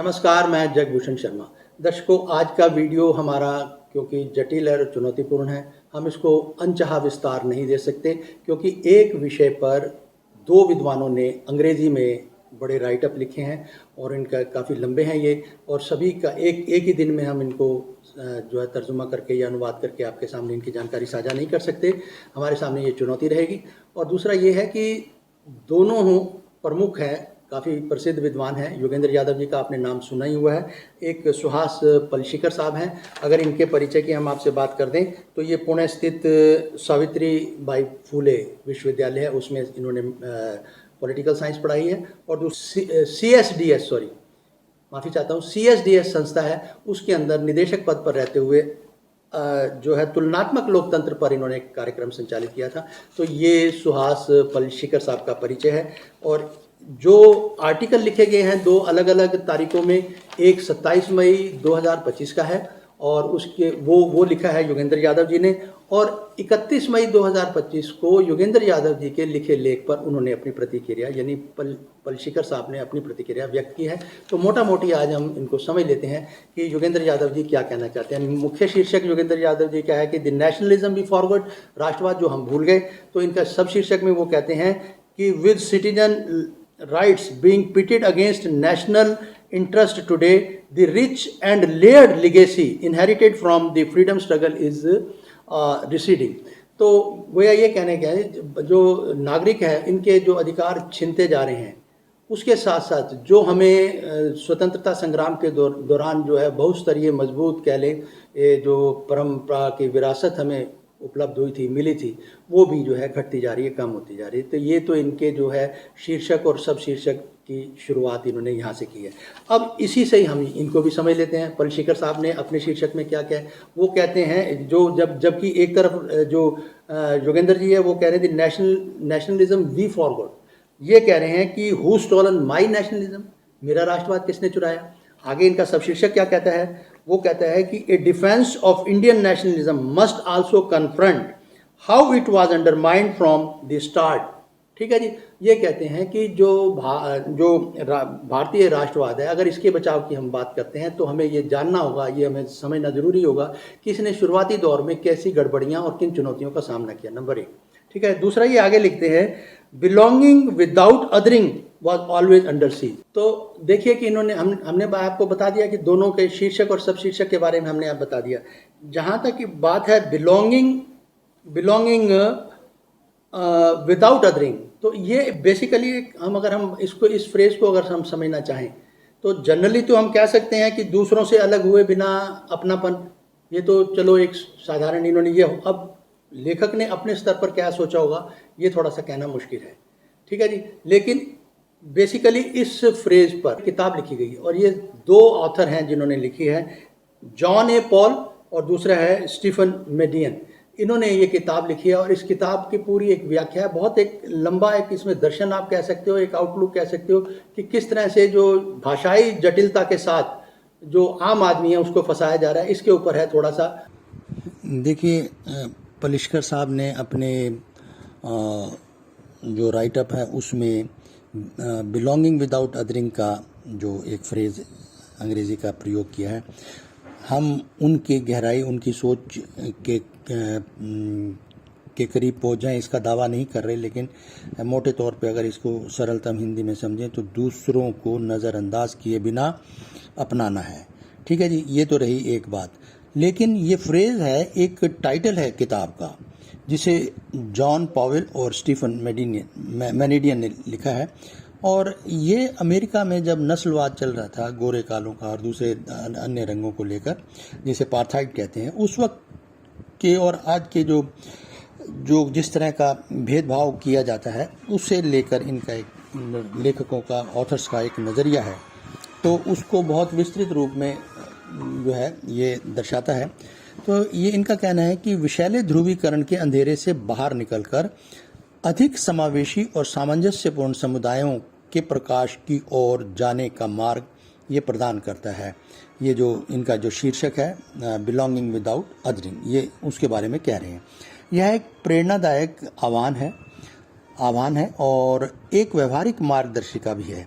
नमस्कार, मैं जगभूषण शर्मा। दर्शकों, आज का वीडियो हमारा क्योंकि जटिल और चुनौतीपूर्ण है, हम इसको अनचाहा विस्तार नहीं दे सकते क्योंकि एक विषय पर दो विद्वानों ने अंग्रेजी में बड़े राइट अप लिखे हैं और इनका काफ़ी लंबे हैं ये, और सभी का एक ही दिन में हम इनको जो है तर्जुमा करके या अनुवाद करके आपके सामने इनकी जानकारी साझा नहीं कर सकते। हमारे सामने ये चुनौती रहेगी। और दूसरा ये है कि दोनों प्रमुख हैं, काफ़ी प्रसिद्ध विद्वान हैं। योगेंद्र यादव जी का आपने नाम सुना ही हुआ है। एक सुहास पलशिकर साहब हैं। अगर इनके परिचय की हम आपसे बात कर दें तो ये पुणे स्थित सावित्री बाई फूले विश्वविद्यालय है, उसमें इन्होंने पॉलिटिकल साइंस पढ़ाई है। और जो CSDS माफ़ी चाहता हूँ, CSDS संस्था है, उसके अंदर निदेशक पद पर रहते हुए जो है तुलनात्मक लोकतंत्र पर इन्होंने एक कार्यक्रम संचालित किया था। तो ये सुहास पलशिकर साहब का परिचय है। और जो आर्टिकल लिखे गए हैं दो अलग अलग तारीखों में, एक 27 मई 2025 का है और उसके वो लिखा है योगेंद्र यादव जी ने, और 31 मई 2025 को योगेंद्र यादव जी के लिखे लेख पर उन्होंने अपनी प्रतिक्रिया यानी पलशिकर साहब ने अपनी प्रतिक्रिया व्यक्त की है। तो मोटा मोटी आज हम इनको समझ लेते हैं कि योगेंद्र यादव जी क्या कहना चाहते हैं। मुख्य शीर्षक योगेंद्र यादव जी क्या है कि द नेशनलिज्म बी फॉरवर्ड, राष्ट्रवाद जो हम भूल गए। तो इनका सब शीर्षक में वो कहते हैं कि with citizen rights being pitted against national interest today, the rich and layered legacy inherited from the freedom struggle is receding. तो गोया ये कहने का है जो नागरिक है इनके जो अधिकार छीनते जा रहे हैं, उसके साथ साथ जो हमें स्वतंत्रता संग्राम के दौरान जो है बहुस्तरीय मजबूत कह लें जो परंपरा की विरासत हमें उपलब्ध हुई थी, मिली थी, वो भी जो है घटती जा रही है, कम होती जा रही है। तो ये तो इनके जो है शीर्षक और सब शीर्षक की शुरुआत इन्होंने यहाँ से की है। अब इसी से ही हम इनको भी समझ लेते हैं। पलशिकर साहब ने अपने शीर्षक में क्या क्या है वो कहते हैं, जो जबकि एक तरफ जो योगेंद्र जी है वो कह रहे थे नेशनलिज्म वी फॉरवर्ड, ये कह रहे हैं कि हु स्टोलन माई नेशनलिज्म, मेरा राष्ट्रवाद किसने चुराया। आगे इनका सब शीर्षक क्या कहता है, वो कहता है कि a defence of Indian nationalism must also confront how it was undermined from the start. ठीक है जी, ये कहते हैं कि जो भारतीय राष्ट्रवाद है, अगर इसके बचाव की हम बात करते हैं तो हमें ये जानना होगा, ये हमें समझना जरूरी होगा कि इसने शुरुआती दौर में कैसी गड़बड़ियां और किन चुनौतियों का सामना किया। नंबर 1। ठीक है, दूसरा ये आगे लिखते हैं belonging without adhering was always under seize. तो देखिए कि इन्होंने हमने आपको बता दिया कि दोनों के शीर्षक और सब शीर्षक के बारे में हमने आप बता दिया। जहाँ तक की बात है बिलोंगिंग विदाउट अदरिंग, तो ये बेसिकली अगर हम इसको इस फ्रेज को अगर हम समझना चाहें तो जनरली तो हम कह सकते हैं कि दूसरों से अलग हुए बिना अपनापन, ये तो चलो एक साधारण इन्होंने ये। अब लेखक ने अपने स्तर पर क्या सोचा होगा ये थोड़ा सा कहना मुश्किल है। ठीक है जी, लेकिन बेसिकली इस फ्रेज पर किताब लिखी गई है और ये दो ऑथर हैं जिन्होंने लिखी है, जॉन ए पॉल और दूसरा है स्टीफन मेडियन। इन्होंने ये किताब लिखी है और इस किताब की पूरी एक व्याख्या है, बहुत एक लंबा एक इसमें दर्शन आप कह सकते हो, एक आउटलुक कह सकते हो कि किस तरह से जो भाषाई जटिलता के साथ जो आम आदमी है उसको फंसाया जा रहा है, इसके ऊपर है थोड़ा सा। देखिए, पलशिकर साहब ने अपने जो राइटअप है उसमें बिलोंगिंग विदाउट अदरिंग का जो एक फ्रेज अंग्रेज़ी का प्रयोग किया है। हम उनकी गहराई, उनकी सोच के करीब पहुंच जाएं इसका दावा नहीं कर रहे, लेकिन मोटे तौर पे अगर इसको सरलतम हिंदी में समझें तो दूसरों को नज़रअंदाज किए बिना अपनाना है। ठीक है जी, ये तो रही एक बात। लेकिन ये फ्रेज है, एक टाइटल है किताब का जिसे जॉन पॉवेल और स्टीफन मेडियन ने लिखा है। और ये अमेरिका में जब नस्लवाद चल रहा था गोरे कालों का और दूसरे अन्य रंगों को लेकर, जिसे पार्थाइड कहते हैं, उस वक्त के और आज के जो जिस तरह का भेदभाव किया जाता है उससे लेकर इनका एक लेखकों का, ऑथर्स का एक नज़रिया है, तो उसको बहुत विस्तृत रूप में जो है ये दर्शाता है। तो ये इनका कहना है कि विषैले ध्रुवीकरण के अंधेरे से बाहर निकलकर अधिक समावेशी और सामंजस्यपूर्ण समुदायों के प्रकाश की ओर जाने का मार्ग ये प्रदान करता है। ये जो इनका जो शीर्षक है बिलोंगिंग विदाउट अदरिंग, ये उसके बारे में कह रहे हैं। यह एक प्रेरणादायक आह्वान है और एक व्यवहारिक मार्गदर्शिका भी है।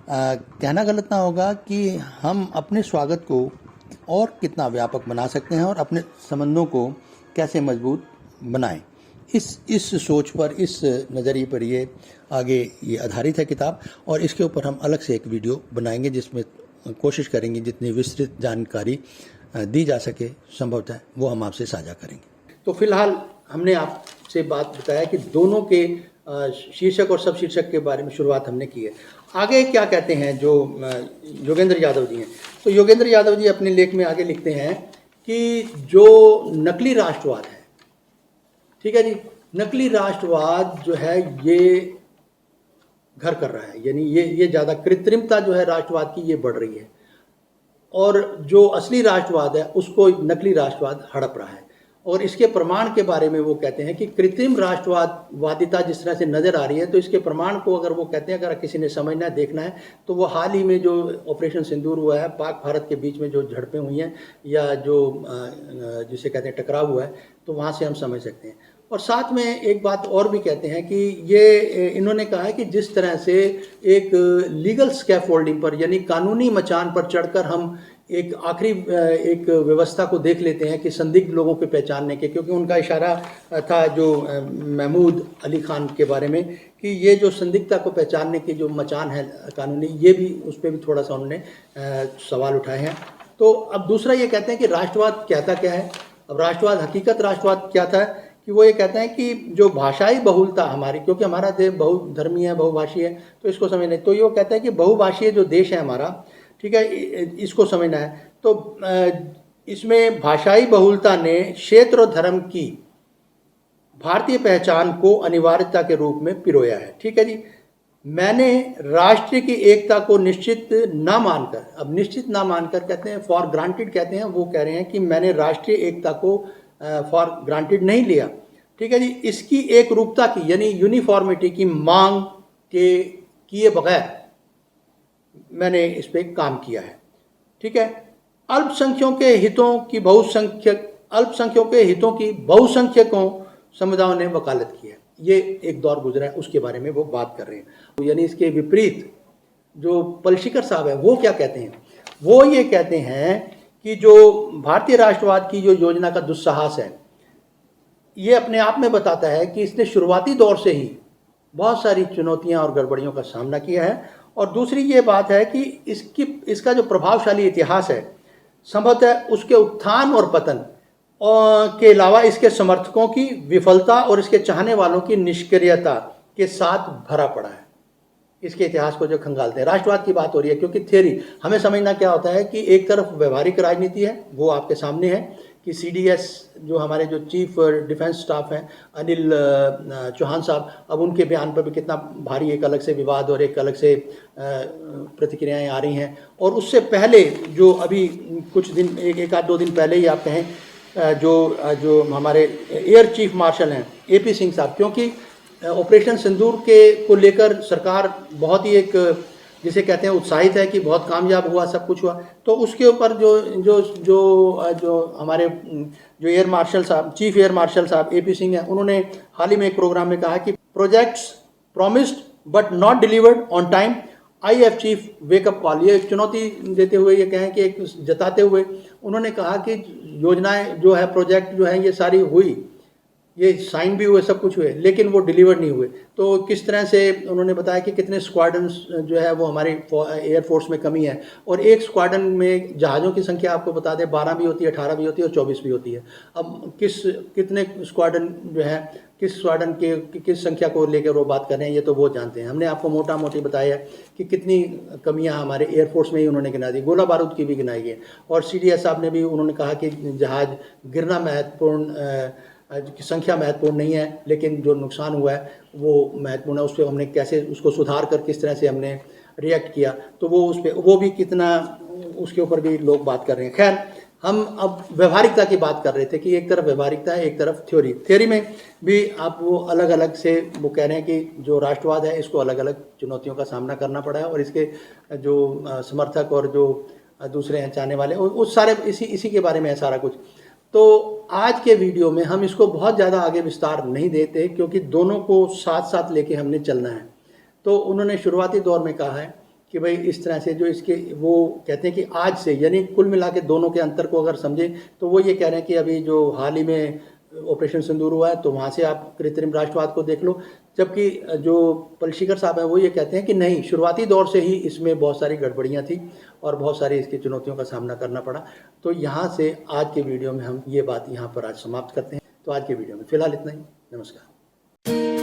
कहना गलत ना होगा कि हम अपने स्वागत को और कितना व्यापक बना सकते हैं और अपने संबंधों को कैसे मजबूत बनाएं। इस सोच पर, इस नज़रिए पर ये आगे ये आधारित है किताब, और इसके ऊपर हम अलग से एक वीडियो बनाएंगे जिसमें कोशिश करेंगे जितनी विस्तृत जानकारी दी जा सके संभवतः वो हम आपसे साझा करेंगे। तो फिलहाल हमने आपसे बात बताया कि दोनों के शीर्षक और सब शीर्षक के बारे में शुरुआत हमने की है। आगे क्या कहते हैं जो योगेंद्र यादव जी हैं, तो योगेंद्र यादव जी अपने लेख में आगे लिखते हैं कि जो नकली राष्ट्रवाद है, ठीक है जी, नकली राष्ट्रवाद जो है ये घर कर रहा है, यानी ये ज़्यादा कृत्रिमता जो है राष्ट्रवाद की ये बढ़ रही है, और जो असली राष्ट्रवाद है उसको नकली राष्ट्रवाद हड़प रहा है। और इसके प्रमाण के बारे में वो कहते हैं कि कृत्रिम राष्ट्रवादिता जिस तरह से नज़र आ रही है, तो इसके प्रमाण को अगर वो कहते हैं, अगर किसी ने समझना है, देखना है, तो वो हाल ही में जो ऑपरेशन सिंदूर हुआ है, पाक भारत के बीच में जो झड़पें हुई हैं या जो जिसे कहते हैं टकराव हुआ है, तो वहाँ से हम समझ सकते हैं। और साथ में एक बात और भी कहते हैं कि ये इन्होंने कहा है कि जिस तरह से एक लीगल स्कैफोल्डिंग पर, यानी कानूनी मचान पर चढ़कर हम एक आखिरी एक व्यवस्था को देख लेते हैं कि संदिग्ध लोगों को पहचानने के, क्योंकि उनका इशारा था जो महमूद अली खान के बारे में कि ये जो संदिग्धता को पहचानने की जो मचान है कानूनी, ये भी उस पर भी थोड़ा सा उन्होंने सवाल उठाए हैं। तो अब दूसरा ये कहते हैं कि राष्ट्रवाद कहता क्या है। अब राष्ट्रवाद, हकीकत राष्ट्रवाद क्या था कि वो ये कहते हैं कि जो भाषाई बहुलता हमारी, क्योंकि हमारा देश बहुधर्मी है, बहुभाषी है, तो इसको समझना, तो ये कहते हैं कि बहुभाषीय जो देश है हमारा, ठीक है, इसको समझना है। तो इसमें भाषाई बहुलता ने क्षेत्र और धर्म की भारतीय पहचान को अनिवार्यता के रूप में पिरोया है, ठीक है जी। मैंने राष्ट्र की एकता को निश्चित ना मानकर, अब निश्चित ना मानकर कहते हैं, फॉर ग्रांटेड कहते हैं, वो कह रहे हैं कि मैंने राष्ट्रीय एकता को फॉर ग्रांटेड नहीं लिया, ठीक है जी। इसकी एक रूपता की, यानी यूनिफॉर्मिटी की मांग के किए बगैर मैंने इस पर काम किया है, ठीक है। अल्पसंख्यकों के हितों की बहुसंख्यकों समुदायों ने वकालत की है। ये एक दौर गुजरा है, उसके बारे में वो बात कर रहे हैं। यानी इसके विपरीत जो पलशिकर साहब है वो क्या कहते हैं, वो ये कहते हैं कि जो भारतीय राष्ट्रवाद की जो योजना का दुस्साहस है, ये अपने आप में बताता है कि इसने शुरुआती दौर से ही बहुत सारी चुनौतियां और गड़बड़ियों का सामना किया है। और दूसरी ये बात है कि इसका जो प्रभावशाली इतिहास है, संभवतः उसके उत्थान और पतन के अलावा इसके समर्थकों की विफलता और इसके चाहने वालों की निष्क्रियता के साथ भरा पड़ा है। इसके इतिहास को जो खंगालते हैं, राष्ट्रवाद की बात हो रही है, क्योंकि थ्योरी हमें समझना क्या होता है कि एक तरफ व्यवहारिक राजनीति है, वो आपके सामने है कि सीडीएस जो हमारे जो चीफ डिफेंस स्टाफ हैं अनिल चौहान साहब, अब उनके बयान पर भी कितना भारी एक अलग से विवाद और एक अलग से प्रतिक्रियाएं आ रही हैं। और उससे पहले जो अभी कुछ दिन, एक आध दो दिन पहले ही आप कहें, जो हमारे एयर चीफ मार्शल हैं एपी सिंह साहब, क्योंकि ऑपरेशन सिंदूर को लेकर सरकार बहुत ही एक जिसे कहते हैं उत्साहित है कि बहुत कामयाब हुआ, सब कुछ हुआ, तो उसके ऊपर जो हमारे जो एयर मार्शल साहब, चीफ एयर मार्शल साहब एपी सिंह हैं, उन्होंने हाल ही में एक प्रोग्राम में कहा कि projects promised but not delivered on time, I have chief wake up call. ये एक चुनौती देते हुए, ये कहें कि एक जताते हुए उन्होंने कहा कि योजनाएं जो है, प्रोजेक्ट जो है, ये सारी हुई, ये साइन भी हुए, सब कुछ हुए, लेकिन वो डिलीवर नहीं हुए। तो किस तरह से उन्होंने बताया कि कितने स्क्वाड्रन्स जो है वो हमारी एयरफोर्स में कमी है, और एक स्क्वाड्रन में जहाज़ों की संख्या आपको बता दें 12 भी होती है, 18 भी होती है और 24 भी होती है। अब कितने स्क्वाड्रन जो है, किस स्क्वाड्रन के किस संख्या को लेकर वो बात कर रहे हैं, ये तो वो जानते हैं। हमने आपको मोटा मोटी बताया है कि कितनी कमियां हमारे एयरफोर्स में ही उन्होंने गिना दी, गोला बारूद की भी गिनाई है। और सीडीएस साहब ने भी उन्होंने कहा कि जहाज़ गिरना महत्वपूर्ण की संख्या महत्वपूर्ण नहीं है, लेकिन जो नुकसान हुआ है वो महत्वपूर्ण है। उस पर हमने कैसे उसको सुधार कर किस तरह से हमने रिएक्ट किया, तो वो उस पर वो भी कितना, उसके ऊपर भी लोग बात कर रहे हैं। खैर, हम अब व्यवहारिकता की बात कर रहे थे कि एक तरफ व्यवहारिकता है, एक तरफ थ्योरी में भी आप वो अलग अलग से वो कह रहे हैं कि जो राष्ट्रवाद है इसको अलग अलग चुनौतियों का सामना करना पड़ा है, और इसके जो समर्थक और जो दूसरे हैं चाहने वाले, उस सारे इसी के बारे में है सारा कुछ। तो आज के वीडियो में हम इसको बहुत ज़्यादा आगे विस्तार नहीं देते, क्योंकि दोनों को साथ साथ लेके हमने चलना है। तो उन्होंने शुरुआती दौर में कहा है कि भाई इस तरह से जो इसके वो कहते हैं कि आज से यानी कुल मिला के दोनों के अंतर को अगर समझें तो वो ये कह रहे हैं कि अभी जो हाल ही में ऑपरेशन सिंदूर हुआ है तो वहाँ से आप कृत्रिम राष्ट्रवाद को देख लो, जबकि जो पलशीकर साहब हैं वो ये कहते हैं कि नहीं, शुरुआती दौर से ही इसमें बहुत सारी गड़बड़ियाँ थी और बहुत सारी इसकी चुनौतियों का सामना करना पड़ा। तो यहाँ से आज के वीडियो में हम ये बात यहाँ पर आज समाप्त करते हैं। तो आज के वीडियो में फ़िलहाल इतना ही। नमस्कार।